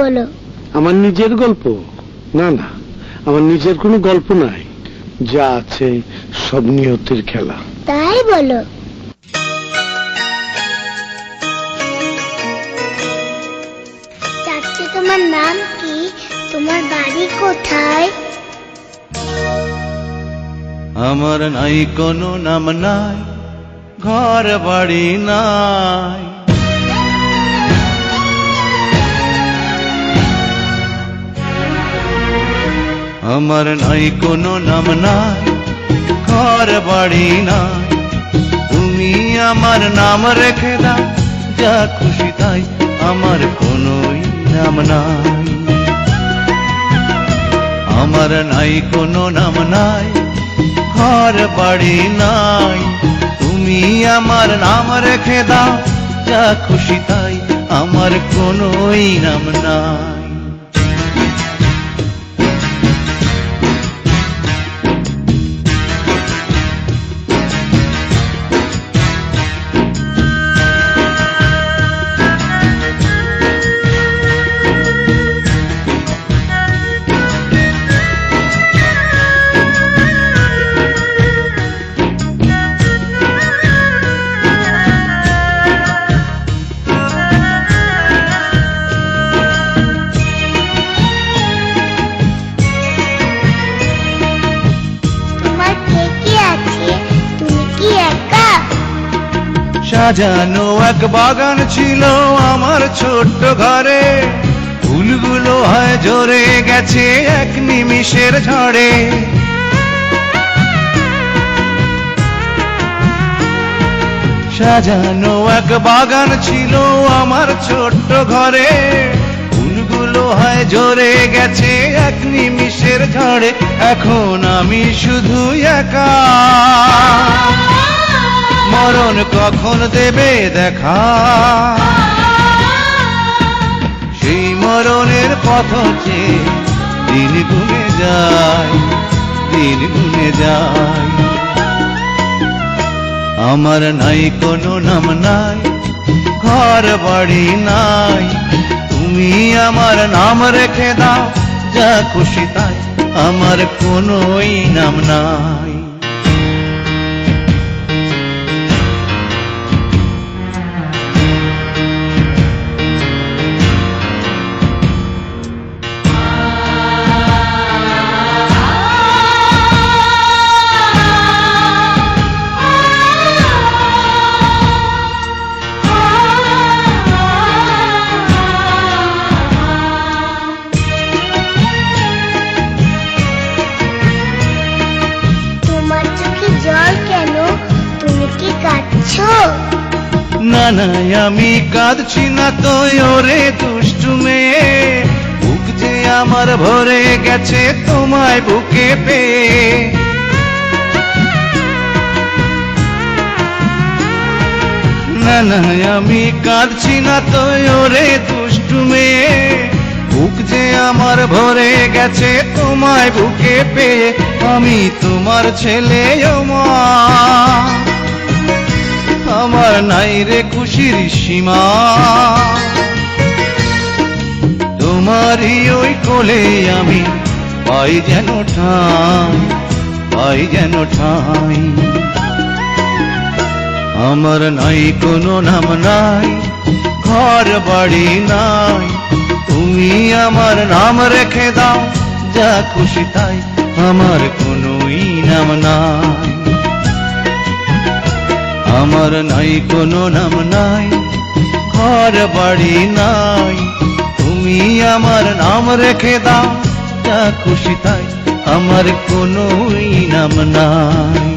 বলো। আমার নিজের গল্প? না না, আমার নিজের কোনো গল্প নাই, যা আছে সব নিয়তির খেলা। তাই বলো। চাচি, তোমার নাম কি? তোমার বাড়ি কোথায়? আমার নাই কোনো নাম নাই, ঘর বাড়ি নাই। আমার নাই কোনো নাম নাই, ঘর বাড়ি নাই। তুমি আমার নাম রেখে দাও, যা খুশি তাই, আমার কোনোই নাম নাই। আমার নাই কোনো নাম নাই, ঘর বাড়ি নাই। তুমি আমার নাম রেখে দাও, যা খুশি তাই, আমার কোনোই নাম নাই। সাজানো এক বাগান ছিল আমার ছোট্ট ঘরে, ফুলগুলো হয় ঝরে গেছে এক নিমিষের ঝড়ে। সাজানো এক বাগান ছিল আমার ছোট্ট ঘরে, ফুলগুলো হয় ঝরে গেছে এক নিমিষের ঝড়ে। এখন আমি শুধু একা, মরণ কখন দেবে দেখা? সেই মরণের পথ চেয়ে দিন গুনে যায়, দিন গুনে যায়। আমার নাই কোনো নাম নাই, ঘর বাড়ি নাই। তুমি আমার নাম রেখে দাও, যা খুশি তাই, আমার কোনোই নাম নাই। না না, আমি কাঁদছি না তো ওরে দুষ্টু মেয়ে, বুক যে আমার ভরে গেছে তোমায় বুকে পেয়ে। না না, আমি কাঁদছি না তো ওরে দুষ্টু মেয়ে, বুক যে আমার ভরে গেছে তোমায় বুকে পেয়ে। আমি তোমার ছেলে ও মা, আমার নাই রে খুশির সীমা। তোমারই ওই কোলে আমি পাই যেন ঠাঁই, পাই যেন ঠাঁই। আমার নাই কোনো নাম নাই, ঘর বাড়ি নাই। তুমি আমার নাম রেখে দাও, যা খুশি তাই, আমার কোনোই নাম নাই। আমার নাই কোনো নাম নাই, ঘর বাড়ি নাই। তুমি আমার নাম রেখে দাও, যা খুশি তাই, আমার কোনোই নাম নাই।